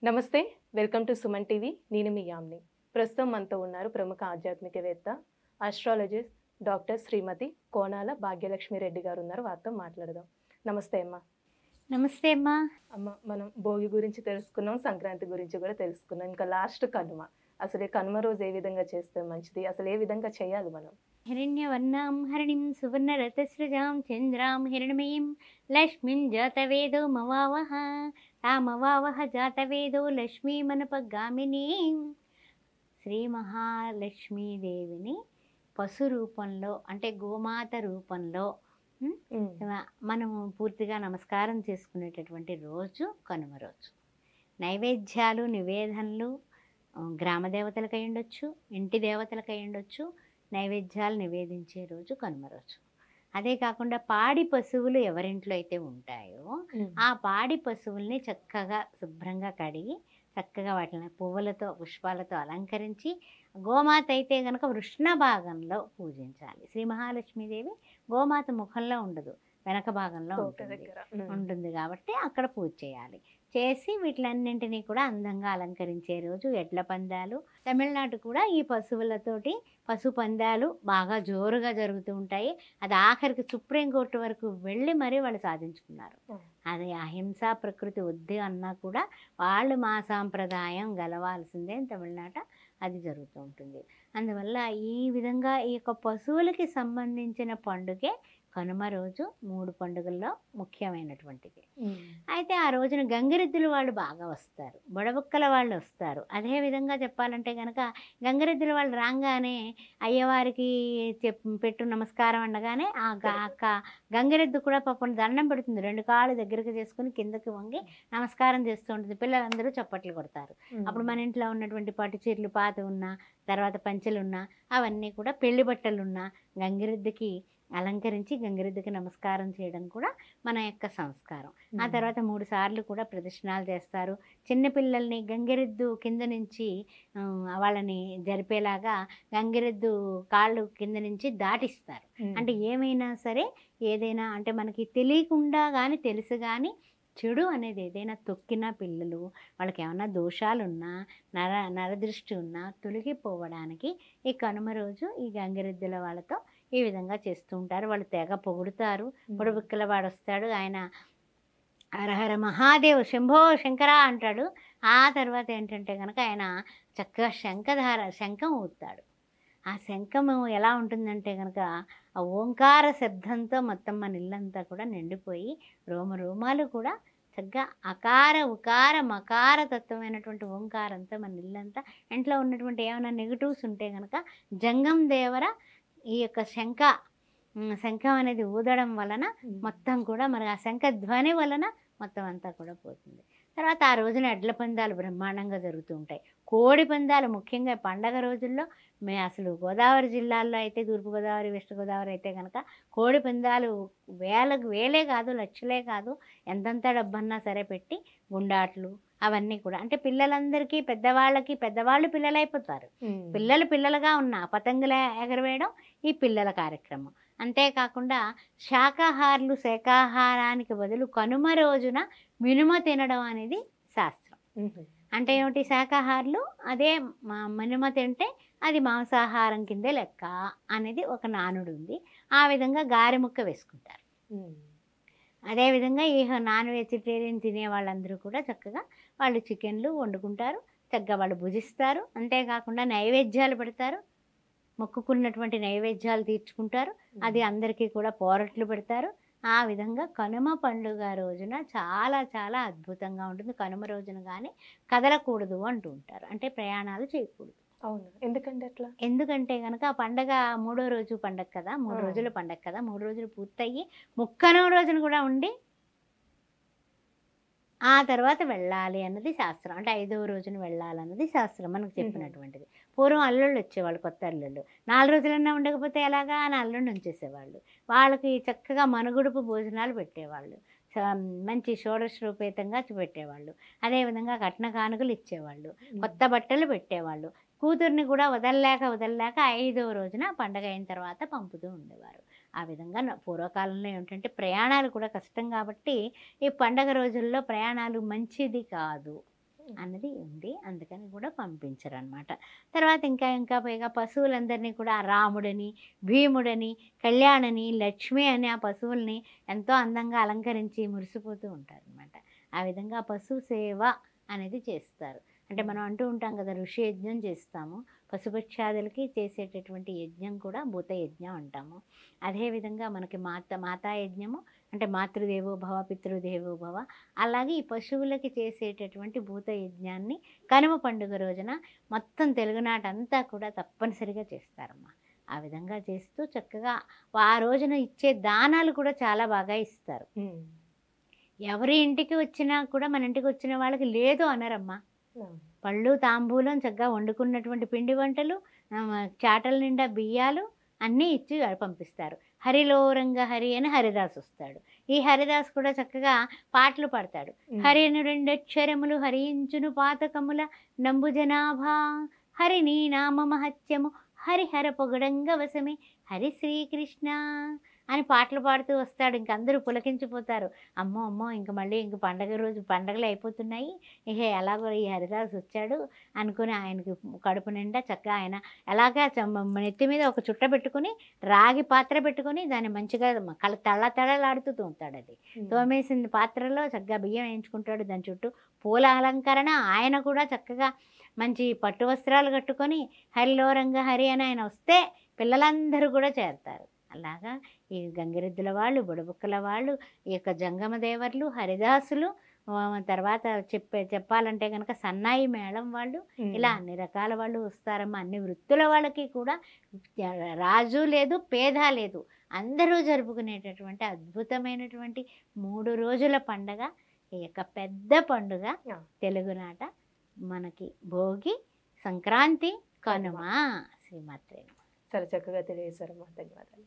నమస్తే. Welcome to Suman TV. నేను మీ యామ్ని. ప్రస్తుతం మనతో ఉన్నారు ప్రముఖ ఆధ్యాత్మికవేత్త, ఆస్ట్రాలజిస్ట్ డాక్టర్ శ్రీమతి కోనాల భాగ్యలక్ష్మి రెడ్డి గారు ఉన్నారు. వారితో మాట్లాడదాం. నమస్తే అమ్మ. నమస్తే అమ్మా. అమ్మ, మనం భోగి గురించి తెలుసుకున్నాం, సంక్రాంతి గురించి కూడా తెలుసుకున్నాం. ఇంకా లాస్ట్ కనుమ. అసలు ఈ కనుమ రోజు ఏ విధంగా చేస్తే మంచిది, అసలు ఏ విధంగా చేయాలి మనం? హిరణ్యవర్ణాం హరిణిం సువర్ణరథస్రజాం చంద్రాం హిరణమయీం లక్ష్మీం జాతవేదో మవావహ తామవావహ జాతవేదో లక్ష్మీమనపగామినీం. శ్రీ మహాలక్ష్మీదేవిని పశు రూపంలో అంటే గోమాత రూపంలో మనము పూర్తిగా నమస్కారం చేసుకునేటటువంటి రోజు కనుమ రోజు. నైవేద్యాలు నివేదనలు గ్రామ దేవతలకు అయి ఉండొచ్చు, ఇంటి దేవతలకు అయి ఉండొచ్చు. నైవేద్యాలు నివేదించే రోజు కనుమ రోజు. అదే కాకుండా పాడి పశువులు ఎవరింట్లో అయితే ఉంటాయో ఆ పాడి పశువుల్ని చక్కగా శుభ్రంగా కడిగి చక్కగా వాటిని పువ్వులతో పుష్పాలతో అలంకరించి, గోమాత అయితే కనుక వృష్ణ భాగంలో పూజించాలి. శ్రీ మహాలక్ష్మీదేవి గోమాత ముఖంలో ఉండదు, వెనక భాగంలో ఉంటుంది కాబట్టి అక్కడ పూజ చేయాలి. చేసి వీటిలన్నింటినీ కూడా అందంగా అలంకరించే రోజు ఎడ్ల పందాలు. తమిళనాడు కూడా ఈ పశువులతోటి పశు పందాలు బాగా జోరుగా జరుగుతూ ఉంటాయి. అది ఆఖరికి సుప్రీంకోర్టు వరకు వెళ్ళి మరీ వాళ్ళు సాధించుకున్నారు. అది అహింసా ప్రకృతి వద్దు అన్నా కూడా వాళ్ళు మా సాంప్రదాయం గెలవాల్సిందే తమిళనాట అది జరుగుతూ ఉంటుంది. అందువల్ల ఈ విధంగా ఈ యొక్క పశువులకి సంబంధించిన పండుగే కనుమ రోజు 3 పండుగల్లో ముఖ్యమైనటువంటిది. అయితే ఆ రోజున గంగిరెద్దులు వాళ్ళు బాగా వస్తారు, బుడబుక్కల వాళ్ళు వస్తారు. అదేవిధంగా చెప్పాలంటే కనుక గంగిరెద్దుల వాళ్ళు రాగానే అయ్యవారికి పెట్టు నమస్కారం అనగానే ఆ గంగిరెద్దు కూడా పాపం దండం పెడుతుంది, 2 కాళ్ళు దగ్గరికి చేసుకుని కిందకి వంగి నమస్కారం చేస్తూ ఉంటుంది. పిల్లలందరూ చప్పట్లు కొడతారు. అప్పుడు మన ఇంట్లో ఉన్నటువంటి పట్టు చీరలు పాత ఉన్నా, తర్వాత పంచెలున్నా, అవన్నీ కూడా పెళ్లి బట్టలున్నా గంగిరెద్దుకి అలంకరించి గంగిరెద్దుకి నమస్కారం చేయడం కూడా మన యొక్క సంస్కారం. ఆ తర్వాత 3 సార్లు కూడా ప్రదక్షిణాలు చేస్తారు. చిన్నపిల్లల్ని గంగిరెద్దు కింద నుంచి వాళ్ళని జరిపేలాగా గంగిరెద్దు కాళ్ళు కింద నుంచి దాటిస్తారు. అంటే ఏమైనా సరే ఏదైనా అంటే మనకి తెలియకుండా కానీ తెలుసు కానీ చెడు అనేది ఏదైనా తొక్కినా పిల్లలు వాళ్ళకి ఏమైనా దోషాలున్నా నరదృష్టి ఉన్నా తొలగిపోవడానికి ఈ కనుమ రోజు ఈ గంగిరెద్దుల వాళ్ళతో ఈ విధంగా చేస్తూ ఉంటారు. వాళ్ళు తెగ పొగుడుతారు. పొడుబుక్కల వాడు వస్తాడు, ఆయన హరహర మహాదేవ్ శంభో శంకర అంటాడు. ఆ తర్వాత ఏంటంటే కనుక ఆయన చక్కగా శంఖం ఊతాడు. ఆ శంఖము ఎలా ఉంటుందంటే కనుక ఆ ఓంకార శబ్దంతో మొత్తం మన ఇల్లంతా కూడా నిండిపోయి రోమాలు కూడా చక్కగా అకార ఉకార మకార తత్వమైనటువంటి ఓంకారంతో మన ఇల్లంతా, ఇంట్లో ఉన్నటువంటి ఏమైనా నెగిటివ్స్ ఉంటే కనుక జంగం దేవర ఈ యొక్క శంఖం అనేది ఊదడం వలన మొత్తం కూడా మరి ఆ శంఖ ధ్వని వలన మొత్తం అంతా కూడా పోతుంది. తర్వాత ఆ రోజున ఎడ్ల పందాలు బ్రహ్మాండంగా జరుగుతూ ఉంటాయి. కోడి పందాలు ముఖ్యంగా పండగ రోజుల్లో అసలు గోదావరి జిల్లాల్లో అయితే తూర్పుగోదావరి వెస్ట్ గోదావరి అయితే కనుక కోడి పందాలు వేలే కాదు లక్షలే కాదు ఎంతంత డబ్బన్నా సరే పెట్టి గుండాట్లు అవన్నీ కూడా అంటే పిల్లలందరికీ పెద్దవాళ్ళు పిల్లలైపోతారు. పిల్లలుగా ఉన్న పతంగుల ఎగరవేయడం ఈ పిల్లల కార్యక్రమం. అంతేకాకుండా శాకాహారానికి బదులు కనుమ రోజున మినుమ తినడం అనేది శాస్త్రం. అంటే ఏమిటి, శాకాహారులు అదే మినుమ తింటే అది మాంసాహారం కిందే లెక్క అనేది ఒక నానుడు ఉంది. ఆ విధంగా గారె ముక్క వేసుకుంటారు. అదేవిధంగా ఈ నాన్ వెజిటేరియన్ తినే వాళ్ళందరూ కూడా చక్కగా వాళ్ళు చికెన్లు వండుకుంటారు, చక్కగా వాళ్ళు భుజిస్తారు. అంతేకాకుండా నైవేద్యాలు పెడతారు, మొక్కుకున్నటువంటి నైవేద్యాలు తీర్చుకుంటారు. అది అందరికీ కూడా పోరట్లు పెడతారు. ఆ విధంగా కనుమ పండుగ రోజున చాలా చాలా అద్భుతంగా ఉంటుంది. కనుమ రోజున కానీ కదలకూడదు అంటూ ఉంటారు, అంటే ప్రయాణాలు చేయకూడదు. అవును, ఎందుకంటే అట్లా? ఎందుకంటే కనుక ఆ పండగ 3వ రోజు పండగ కదా, 3 రోజుల పండగ కదా, 3 రోజులు పూర్తయ్యి 30వ రోజున కూడా ఉండి ఆ తర్వాత వెళ్ళాలి అన్నది శాస్త్రం. అంటే 5వ రోజున వెళ్ళాలన్నది శాస్త్రం మనకు చెప్పినటువంటిది. పూర్వం అల్లుళ్ళు వచ్చేవాళ్ళు, కొత్త అల్లుళ్ళు 4 రోజులన్నా ఉండకపోతే ఎలాగా అని అల్లుడిని ఉంచేసేవాళ్ళు. వాళ్ళకి చక్కగా మనుగుడుపు భోజనాలు పెట్టేవాళ్ళు, మంచి షోడశరూపేతంగా పెట్టేవాళ్ళు. అదేవిధంగా కట్న కానుకలు ఇచ్చేవాళ్ళు, కొత్త బట్టలు పెట్టేవాళ్ళు. కూతుర్ని కూడా వదలలేక 5వ రోజున పండగ అయిన తర్వాత పంపుతూ ఉండేవారు. ఆ విధంగా పూర్వకాలంలో ఏమిటంటే ప్రయాణాలు కూడా కష్టం కాబట్టి ఈ పండగ రోజుల్లో ప్రయాణాలు మంచిది కాదు. అన్నది ఉంది. అందుకని కూడా పంపించరు అనమాట. తర్వాత ఇంకా పైగా పశువులందరినీ కూడా రాముడని, భీముడని, కళ్యాణని, లక్ష్మి అని ఆ పశువుల్ని ఎంతో అందంగా అలంకరించి మురిసిపోతూ ఉంటారనమాట. ఆ విధంగా పశు సేవ అనేది చేస్తారు. అంటే మనం అంటూ ఉంటాం కదా, ఋషి యజ్ఞం చేస్తాము. పశుపక్షాదులకి చేసేటటువంటి యజ్ఞం కూడా భూత యజ్ఞం అంటాము. అదేవిధంగా మనకి మాతా యజ్ఞము అంటే మాతృదేవో భవ పితృదేవో భవ, అలాగే ఈ పశువులకి చేసేటటువంటి భూత యజ్ఞాన్ని కనుమ పండుగ రోజున మొత్తం తెలుగునాటంతా కూడా తప్పనిసరిగా చేస్తారమ్మా. ఆ విధంగా చేస్తూ చక్కగా ఆ రోజున ఇచ్చే దానాలు కూడా చాలా బాగా ఇస్తారు. ఎవరి ఇంటికి వచ్చినా కూడా మన ఇంటికి వచ్చిన వాళ్ళకి లేదు అనరమ్మా. పళ్ళు తాంబూలం చక్కగా వండుకున్నటువంటి పిండి వంటలు, చాటల నిండా బియ్యాలు అన్నీ ఇచ్చి పంపిస్తారు. హరిలో రంగ హరి అని హరిదాస్ వస్తాడు. ఈ హరిదాస్ కూడా చక్కగా పాటలు పాడతాడు. హరిను రెండక్షరములు హరించును పాతకముల నంబు జనాభా, హరి నీ నామ మహత్యము హరిహర పొగడంగ వశమే హరి శ్రీకృష్ణ అని పాటలు పాడుతూ వస్తాడు. ఇంక అందరూ పులకించిపోతారు. అమ్మో ఇంక మళ్ళీ ఇంక పండగ రోజు పండగలు అయిపోతున్నాయి, ఇక ఎలాగో ఈ హరిదాస్ వచ్చాడు అనుకుని ఆయనకి కడుపు నిండా చక్కగా ఆయన ఎలాగా నెత్తి మీద ఒక చుట్ట పెట్టుకుని రాగి పాత్ర పెట్టుకుని దాన్ని మంచిగా తళతళలాడుతూ తోముతాడు. అది తోమేసిన పాత్రలో చక్కగా బియ్యం వేయించుకుంటాడు. దాని చుట్టూ పూల అలంకరణ. ఆయన కూడా చక్కగా మంచి పట్టు వస్త్రాలు కట్టుకొని హరిలో రంగ హరి అని ఆయన వస్తే పిల్లలందరూ కూడా చేరతారు. అలాగా ఈ గంగిరెద్దుల వాళ్ళు, బుడబుక్కల వాళ్ళు, ఈ యొక్క జంగమ దేవర్లు, హరిదాసులు, తర్వాత చెప్పాలంటే కనుక సన్నాయి మేళం వాళ్ళు, ఇలా అన్ని రకాల వాళ్ళు వస్తారమ్మా. అన్ని వృత్తుల వాళ్ళకి కూడా రాజు లేదు, పేద లేదు, అందరూ జరుపుకునేటటువంటి అద్భుతమైనటువంటి 3 రోజుల పండగ ఈ యొక్క పెద్ద పండుగ తెలుగునాట మనకి భోగి, సంక్రాంతి, కనుమ. శ్రీమాత్రే. చాలా చక్కగా తెలియజేశారమ్మా. ధన్యవాదాలు.